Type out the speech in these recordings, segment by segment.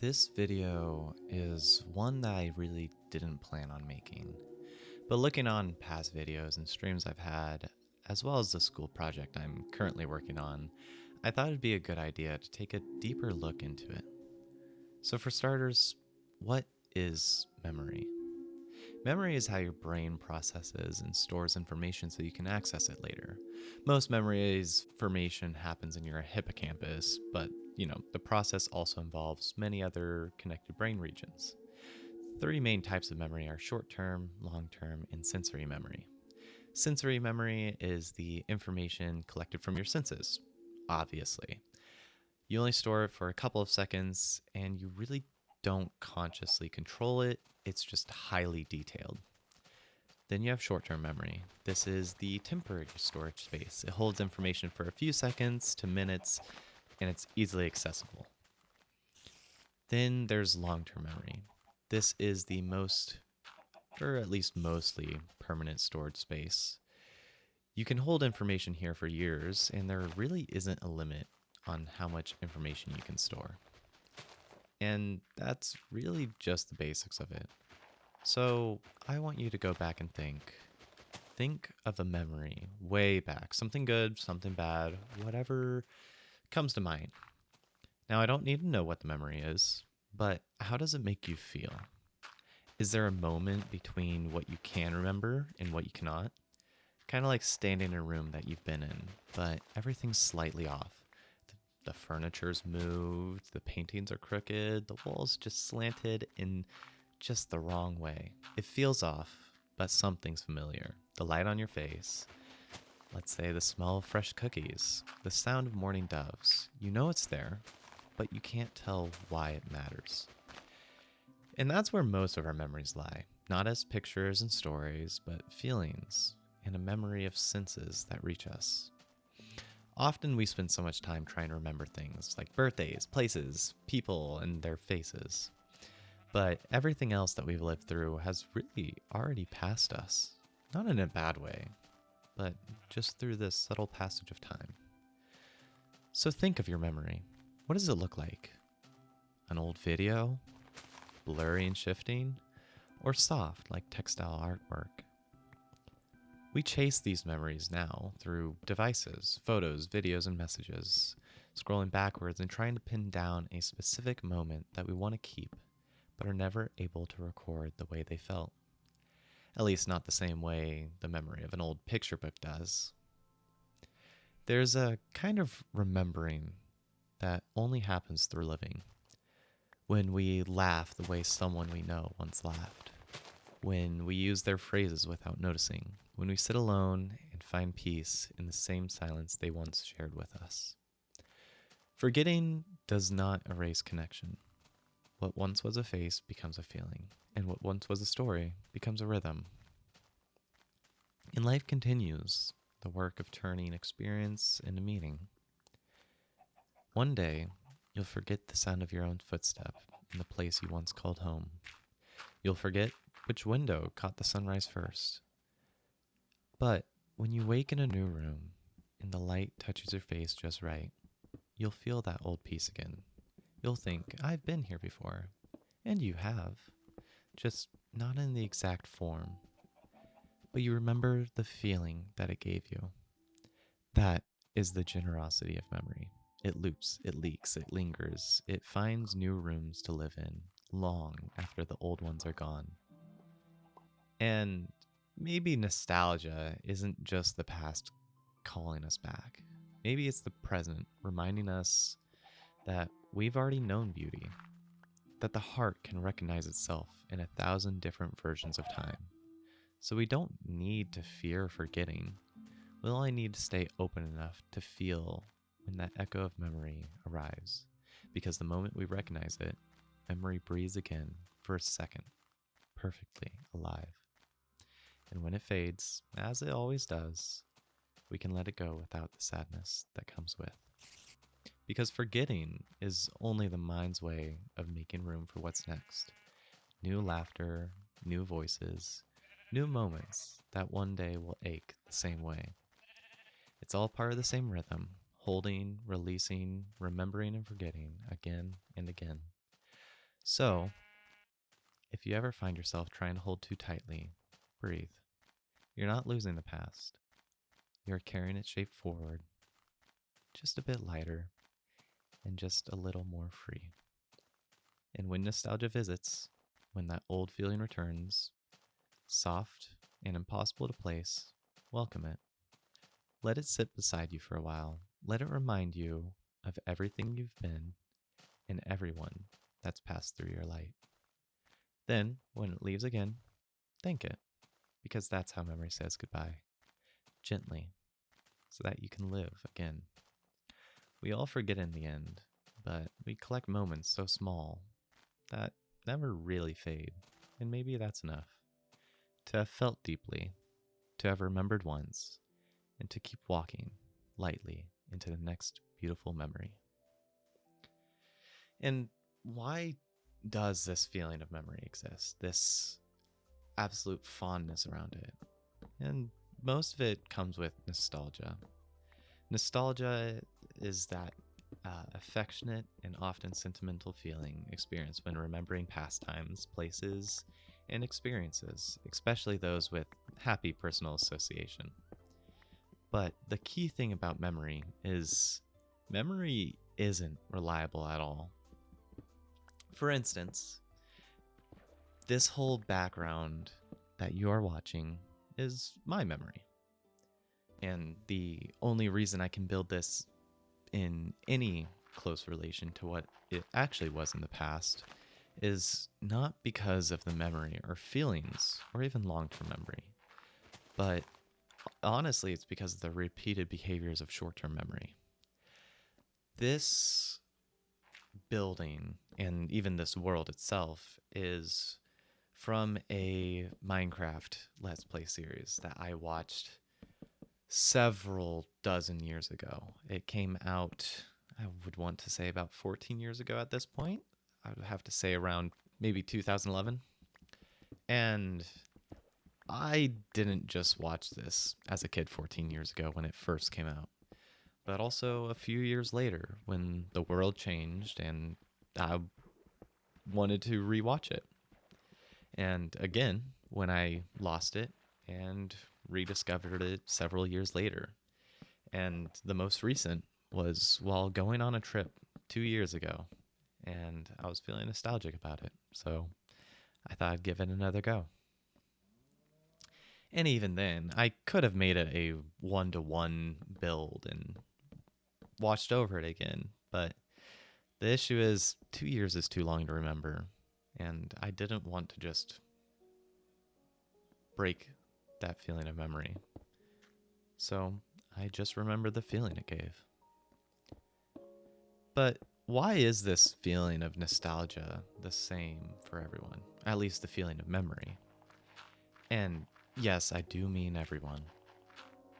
This video is one that I really didn't plan on making, but looking on past videos and streams I've had, as well as the school project I'm currently working on, I thought it'd be a good idea to take a deeper look into it. So, for starters, what is memory? Memory is how your brain processes and stores information so you can access it later. Most memories formation happens in your hippocampus, but the process also involves many other connected brain regions. Three main types of memory are short term, long term, and sensory memory. Sensory memory is the information collected from your senses, obviously. You only store it for a couple of seconds, and you really don't consciously control it, it's just highly detailed. Then you have short term memory. This is the temporary storage space. It holds information for a few seconds to minutes, and it's easily accessible. Then there's long term memory. This is the most, or at least mostly, permanent storage space. You can hold information here for years, and there really isn't a limit on how much information you can store. And that's really just the basics of it. So I want you to go back and think. Think of a memory way back, something good, something bad, whatever comes to mind. Now, I don't need to know what the memory is, but how does it make you feel? Is there a moment between what you can remember and what you cannot? Kind of like standing in a room that you've been in, but everything's slightly off. The furniture's moved, the paintings are crooked, the walls just slanted in just the wrong way. It feels off, but something's familiar. The light on your face, let's say the smell of fresh cookies, the sound of morning doves. You know it's there, but you can't tell why it matters. And that's where most of our memories lie, not as pictures and stories, but feelings and a memory of senses that reach us. Often we spend so much time trying to remember things like birthdays, places, people, and their faces. But everything else that we've lived through has really already passed us. Not in a bad way, but just through this subtle passage of time. So think of your memory. What does it look like? An old video? Blurry and shifting? Or soft like textile artwork? We chase these memories now through devices, photos, videos, and messages, scrolling backwards and trying to pin down a specific moment that we want to keep, but are never able to record the way they felt. At least not the same way the memory of an old picture book does. There's a kind of remembering that only happens through living. When we laugh the way someone we know once laughed. When we use their phrases without noticing. When we sit alone and find peace in the same silence they once shared with us. Forgetting does not erase connection. What once was a face becomes a feeling, and what once was a story becomes a rhythm. And life continues, the work of turning experience into meaning. One day, you'll forget the sound of your own footstep in the place you once called home. You'll forget which window caught the sunrise first. But when you wake in a new room and the light touches your face just right, you'll feel that old peace again. You'll think, I've been here before. And you have. Just not in the exact form. But you remember the feeling that it gave you. That is the generosity of memory. It loops, it leaks, it lingers. It finds new rooms to live in long after the old ones are gone. And maybe nostalgia isn't just the past calling us back. Maybe it's the present reminding us that we've already known beauty, that the heart can recognize itself in 1,000 different versions of time. So we don't need to fear forgetting. We only need to stay open enough to feel when that echo of memory arrives. Because the moment we recognize it, memory breathes again for a second, perfectly alive. And when it fades, as it always does, we can let it go without the sadness that comes with. Because forgetting is only the mind's way of making room for what's next. New laughter, new voices, new moments that one day will ache the same way. It's all part of the same rhythm, holding, releasing, remembering, and forgetting again and again. So, if you ever find yourself trying to hold too tightly, breathe. You're not losing the past. You're carrying its shape forward, just a bit lighter and just a little more free. And when nostalgia visits, when that old feeling returns, soft and impossible to place, welcome it. Let it sit beside you for a while. Let it remind you of everything you've been and everyone that's passed through your light. Then, when it leaves again, thank it, because that's how memory says goodbye, gently, so that you can live again. We all forget in the end, but we collect moments so small that never really fade, and maybe that's enough. To have felt deeply, to have remembered once, and to keep walking lightly into the next beautiful memory. And why does this feeling of memory exist? This absolute fondness around it. And most of it comes with nostalgia. Nostalgia is that affectionate and often sentimental feeling experienced when remembering past times, places, and experiences, especially those with happy personal association. But the key thing about memory is memory isn't reliable at all. For instance, this whole background that you are watching is my memory. And the only reason I can build this in any close relation to what it actually was in the past is not because of the memory or feelings or even long term memory, but honestly, it's because of the repeated behaviors of short term memory. This building and even this world itself is from a Minecraft Let's Play series that I watched several dozen years ago. It came out, I would want to say, about 14 years ago at this point. I would have to say around maybe 2011. And I didn't just watch this as a kid 14 years ago when it first came out, but also a few years later when the world changed and I wanted to rewatch it. And again, when I lost it and rediscovered it several years later. And the most recent was while going on a trip 2 years ago, and I was feeling nostalgic about it. So I thought I'd give it another go. And even then, I could have made it a 1-to-1 build and watched over it again. But the issue is 2 years is too long to remember. And I didn't want to just break that feeling of memory. So I just remember the feeling it gave. But why is this feeling of nostalgia the same for everyone? At least the feeling of memory. And yes, I do mean everyone.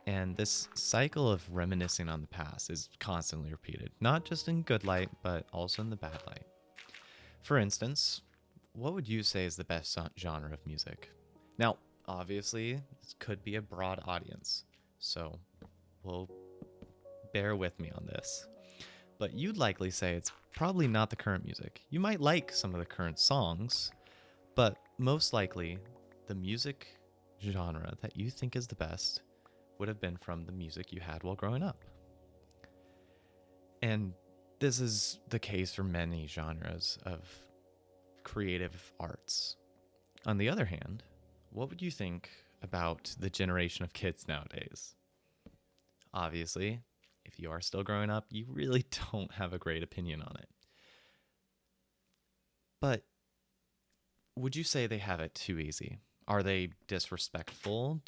And this cycle of reminiscing on the past is constantly repeated, not just in good light, but also in the bad light. For instance, what would you say is the best genre of music? Now, obviously, this could be a broad audience, so we'll bear with me on this. But you'd likely say it's probably not the current music. You might like some of the current songs, but most likely the music genre that you think is the best would have been from the music you had while growing up. And this is the case for many genres of creative arts. On the other hand, what would you think about the generation of kids nowadays? Obviously, if you are still growing up, you really don't have a great opinion on it. But would you say they have it too easy? Are they disrespectful?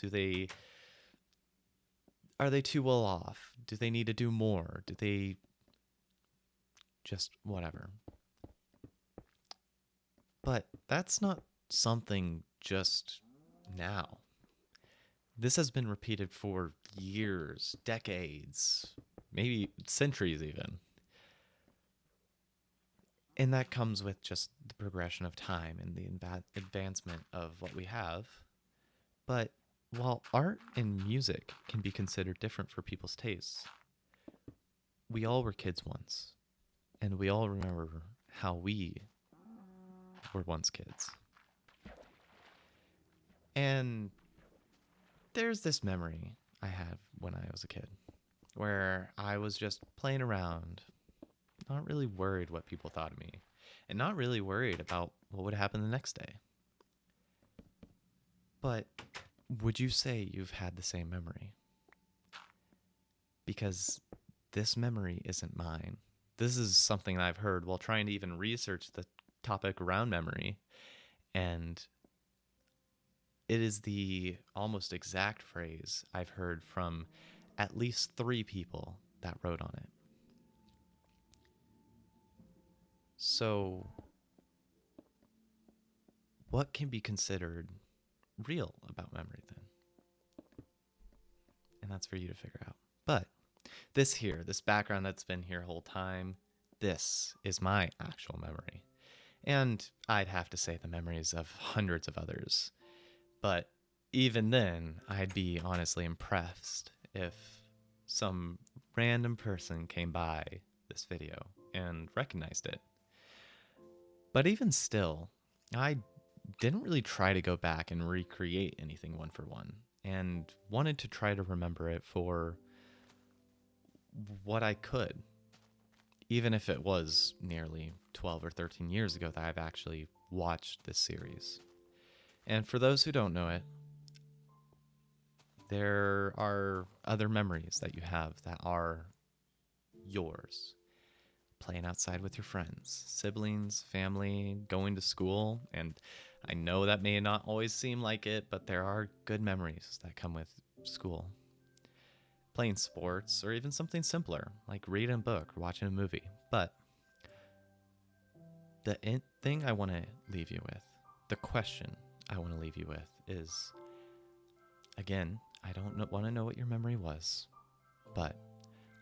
Are they too well off? Do they need to do more? Do they just whatever? But that's not something just now. This has been repeated for years, decades, maybe centuries even. And that comes with just the progression of time and the advancement of what we have. But while art and music can be considered different for people's tastes, we all were kids once, and we all remember how we were once kids. And there's this memory I have when I was a kid where I was just playing around, not really worried what people thought of me, and not really worried about what would happen the next day. But would you say you've had the same memory? Because this memory isn't mine. This is something I've heard while trying to even research the topic around memory, and it is the almost exact phrase I've heard from at least 3 people that wrote on it. So, what can be considered real about memory then? And that's for you to figure out. But this background that's been here the whole time, this is my actual memory. And I'd have to say the memories of hundreds of others. But even then, I'd be honestly impressed if some random person came by this video and recognized it. But even still, I didn't really try to go back and recreate anything one for one, and wanted to try to remember it for what I could, even if it was nearly 12 or 13 years ago that I've actually watched this series. And for those who don't know it, there are other memories that you have that are yours. Playing outside with your friends, siblings, family, going to school. And I know that may not always seem like it, but there are good memories that come with school. Playing sports, or even something simpler, like reading a book or watching a movie. But the thing I want to leave you with, the question I want to leave you with is, again, I don't want to know what your memory was, but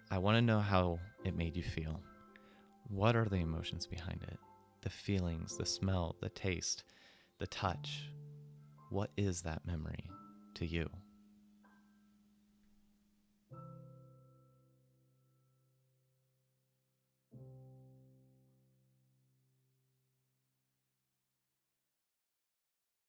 I want to know how it made you feel. What are the emotions behind it? The feelings, the smell, the taste, the touch. What is that memory to you?